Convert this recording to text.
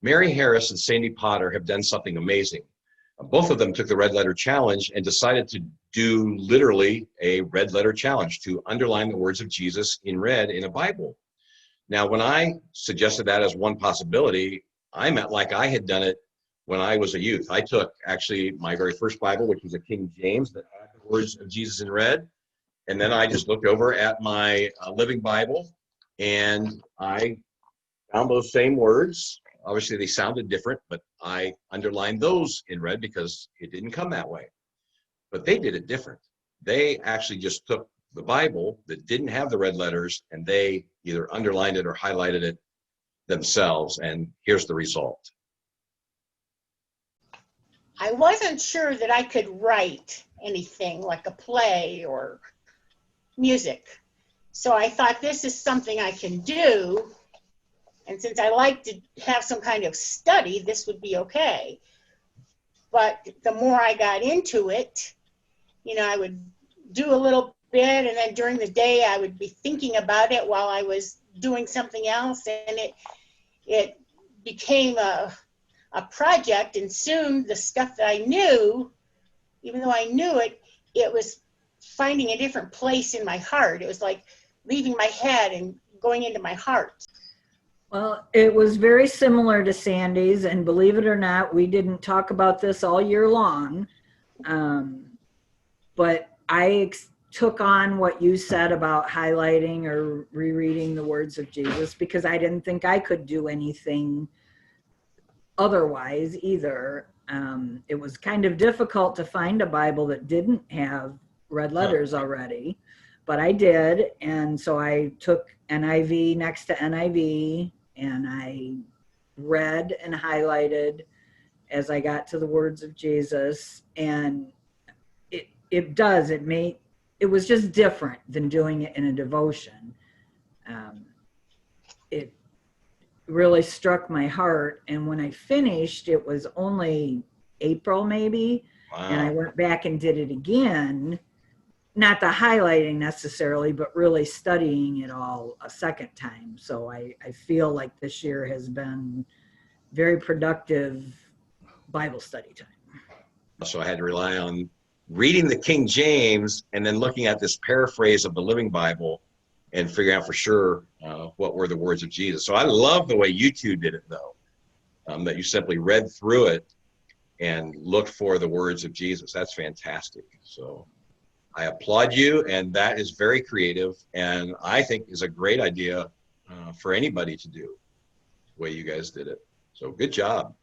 Mary Harris and Sandy Potter have done something amazing. Both of them took the red letter challenge and decided to do literally a red letter challenge to underline the words of Jesus in red in a Bible. Now, when I suggested that as one possibility, I meant like I had done it when I was a youth. I took actually my very first Bible, which was a King James that had the words of Jesus in red. And then I just looked over at my Living Bible and I found those same words. Obviously, they sounded different, but I underlined those in red because it didn't come that way. But they did it different. They actually just took the Bible that didn't have the red letters and they either underlined it or highlighted it themselves. And here's the result. I wasn't sure that I could write anything like a play or music. So I thought this is something I can do. And since I like to have some kind of study, this would be okay. But the more I got into it, you know, I would do a little bit, and then during the day I would be thinking about it while I was doing something else, and it became a project, and soon the stuff that I knew, even though I knew it, it was finding a different place in my heart. It was like leaving my head and going into my heart. Well, it was very similar to Sandy's, and believe it or not, we didn't talk about this all year long, but I took on what you said about highlighting or rereading the words of Jesus because I didn't think I could do anything otherwise either. It was kind of difficult to find a Bible that didn't have red letters already, but I did, and so I took NIV next to NIV, and I read and highlighted as I got to the words of Jesus, and it was just different than doing it in a devotion. It really struck my heart, and when I finished, it was only April maybe. Wow. And I went back and did it again, not the highlighting necessarily, but really studying it all a second time. So I feel like this year has been very productive Bible study time. So I had to rely on reading the King James and then looking at this paraphrase of the Living Bible and figuring out for sure what were the words of Jesus. So I love the way you two did it, though, that you simply read through it and looked for the words of Jesus. That's fantastic. So I applaud you, and that is very creative, and I think is a great idea for anybody to do the way you guys did it. So good job.